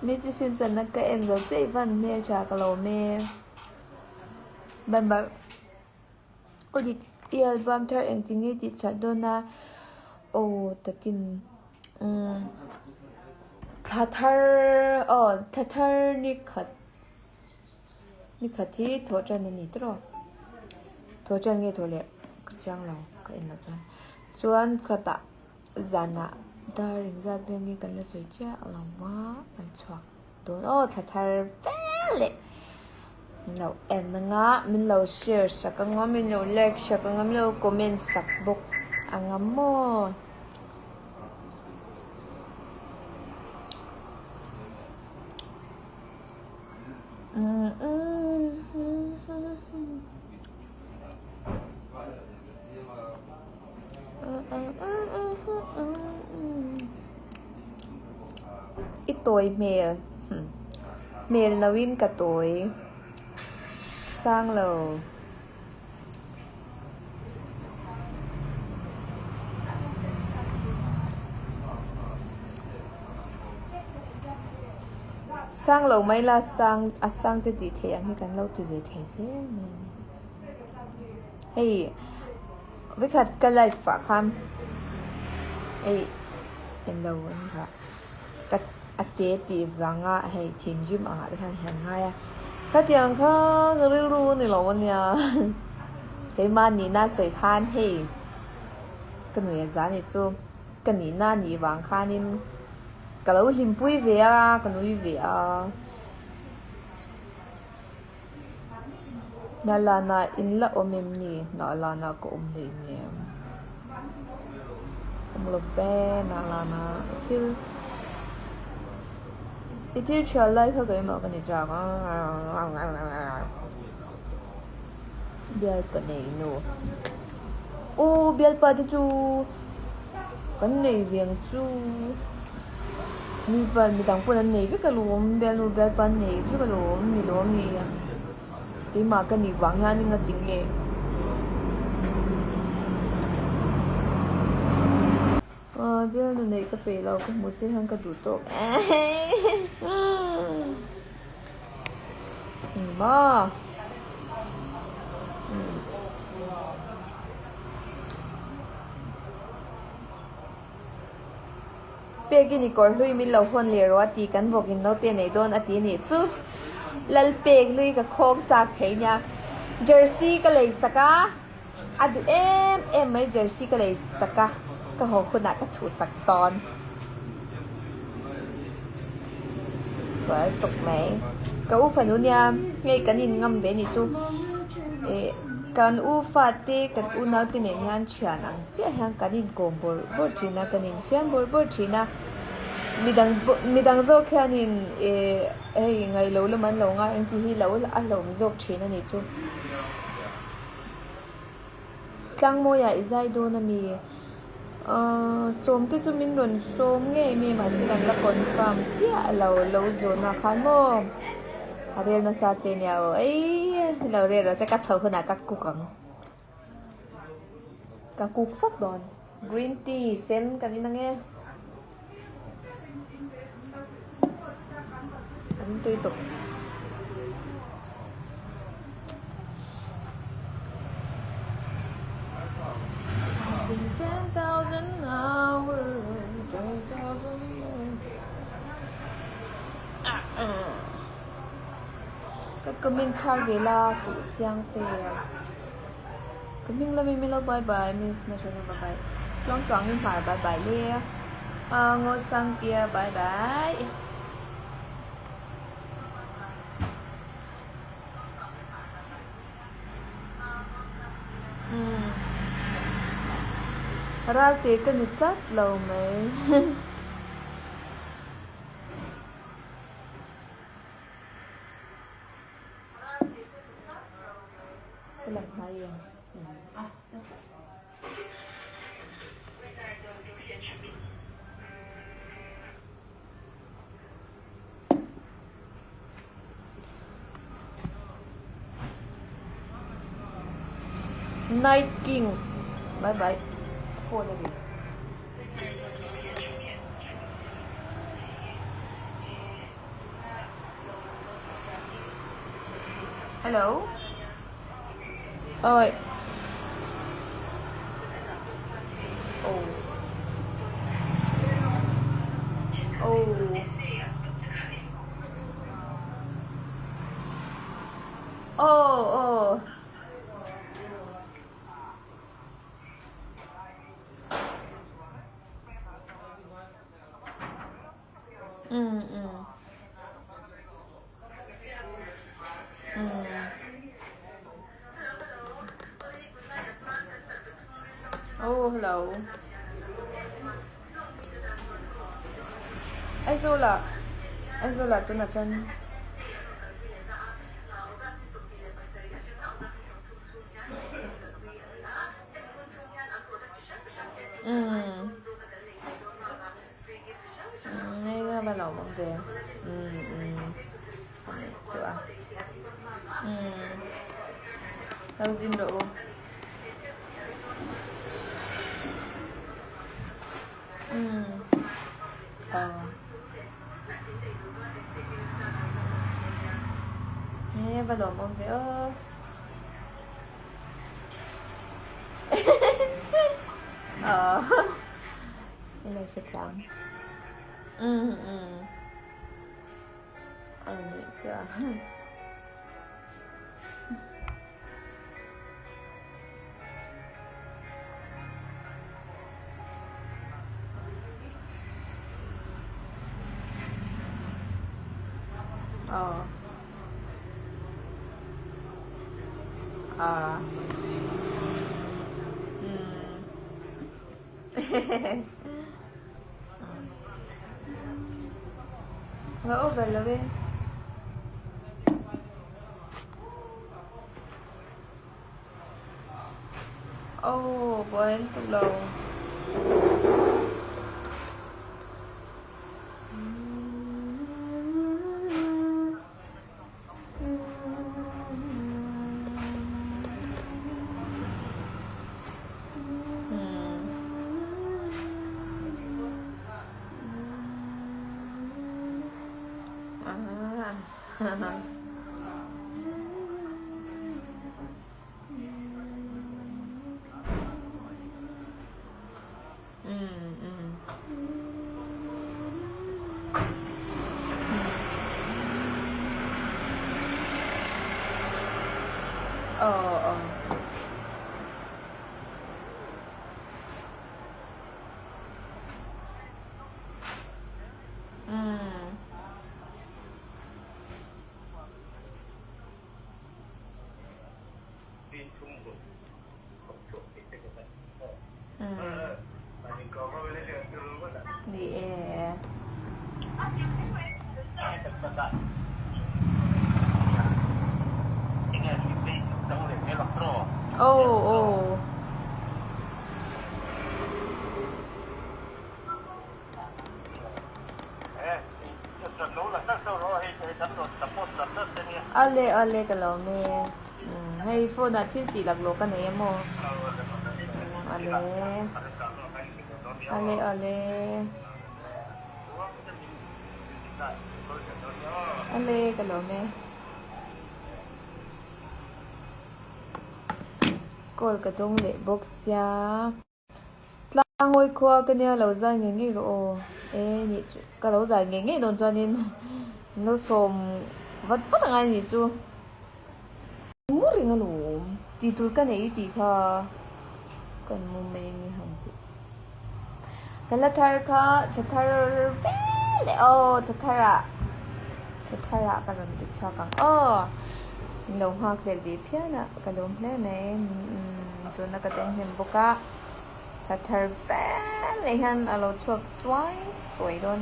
mi chỉ phim chân nó cái em rồi chị vẫn mẹ trả cái lầu mẹ bạn bảo ôi đi album thar em tiếng ấy đi chặt đôi na ồ takin thar ni khát thì thổ chân này nít rồi thổ chân nghe thổ lệ cái trang lâu cái em là chân chuan khát ta zana daring zat bên nghe cái là soi cha lòng quá anh choạc đôi thar lệ lâu em nga mình lâu share sắc nga mình lâu like sắc nga mình lâu comment sắc book ang amo ít tuổi mail nawin cả tuổi sang lầu sang lầu mấy là sang sang tới đi thế anh cần lâu từ về thế chứ hey với khát cái lại phá kham hey em lâu anh hả cái ate ti vanga hay thiên gym à cái hàng hai à cái tiếng cái ru này lâu nha cái mà nị na soi khan hey cái người giá này chú cái nị na nị vàng khan nên cái lâu hiểm bụi về à cái núi về à nà là na in la ôm em nị nà là na có ôm nị nè ôm lộc ve nà là na 이틀 찰라이 그거 먹으니 자가 biai cái này nô ô biai pa thì chú cái này viên chú mi ban mi đang quên này với cái lúm biai pa này với cái lúm mi cái mà cái này vàng ha nhưng mà tiếng nghe biai này cái bể lâu cái một cái hàng cái đủ tốt ba pegi ni kor hlui min lo hon le ro ati kan bokin no te nei don ati ni chu lal peg lui ka khok chak thei nya jersey ka lei saka adu em mai jersey ka lei saka ka ho khuna ka chu sak ton soi tuk mai ka u phanu nya ngei kanin ngam ve ni chu kan u fate kan u na ti ne han chian ang che hang kanin kom bor thina kanin fian bor thina midang zo khanin ngai lo la man lo nga ang ti hi lo a lo zok thina ni chu tlang mo ya izai do na mi som te chu min ron som nge mi ma chi kan la confirm chia lo zo na khan mo Ariel na sa che nya ai lo re ro se ka chau khona ka kuk phok don green tea sem kan ina nge anh tùy tục cái comment char về la phụ trang pe cái mình là mình lâu bye bye mình nói chuyện bye bye long tròn mình phải bye bye le ngô sang kia bye bye ra thì cái nít tắt lâu mấy cái lần hai rồi Night Kings bye bye phone again hello เอ้ยโอ้โอ้โอ้โอ้อืมอืมอืมโอ้ฮัลโหลไอโซล่ะตัวน่ะจันอืมนี่ก็เป็นเราบ้างเดียวอืมใช่ป่ะเราจริงหรออ๋อนี่เป็นเราบ้างเดียวอ๋อนี่เราเช็ดล้างอันนี้จ้ะอ๋อแล้วโอเวอร์แล้วเว้ยโอ้บอยตุกเราอ๋อดีเอโอ้โอ้อะไรกันเราเมย์ให้โฟนที่ตีหลักโลกันเนี่ยโมอะไรกันเราเมย์กอลกระตงเละบ็อกซ์ยาตลางหอยคว้ากันเนี่ยเราใจเงี้ยรู้นี่ก็เราใจเงี้ยโดนจวนนินเราสมวัดอะไรนี่จูมูริงาลูตีตัวกันเนี่ยตีค่ะกันมุมเองนี่ฮัมติกันละทาร์ค่ะทาร์เฟลทาร์กันเราติดชากังเราหักเล็บเพี้ยนะกันลงเล่นเนี่ยส่วนนักเต้นเห็นบุกะทาร์เฟลเลยฮันเราชวกจ้วยสวยโดน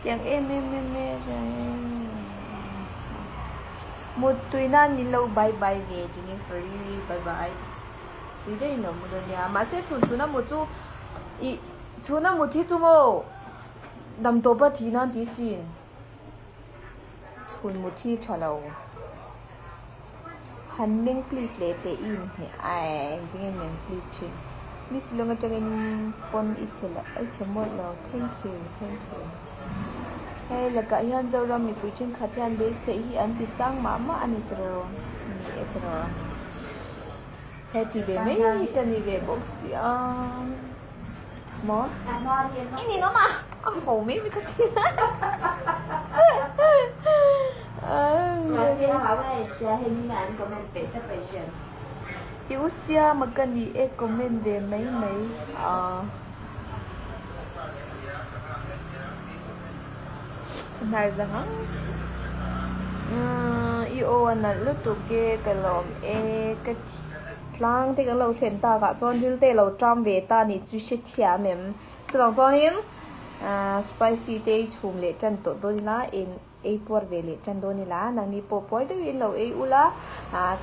ยังมุดตุยนั่นมีเราบายบายเวจินี่ฟรีบายบายตุยได้ยินมุดเนี่ยมาเสียชุนน่ะมุดจูอีชุนน่ะมุดที่จูโมดำตัวปะทีนั่นที่สินชุนมุดที่ชะเราฮันเมง please เลเตอินเนี่ยไอ้ดิ้งเมง please ชินมิสลงจะเป็นปนอิเชล่ะไอ้เชมดเรา thank you hay là cả hiền dâu ra mi puchin khát hiền bé sẽ hi ăn thì sang mama ăn ít rồi ít rồi hay thì về mấy cái này về bốc xí mỏ cái gì nó mà hổ mấy cái gì yêu xia mà cần gì em comment về mấy này rằng yêu anh lúc tụi kia cái lồng cái lang thì cái lồng thuyền ta cả cho nên để lồng trăm về ta thì chỉ sẽ thả mềm cho bằng cho nên spicy tê chum lệ chân tổ đôi lá in por về lệ chân đôi lá nàng đi po poi đấy in lồng ula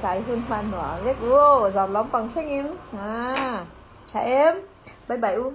trái hơn phan nọ biết ô giọt lắm bằng check in chào em bye bye u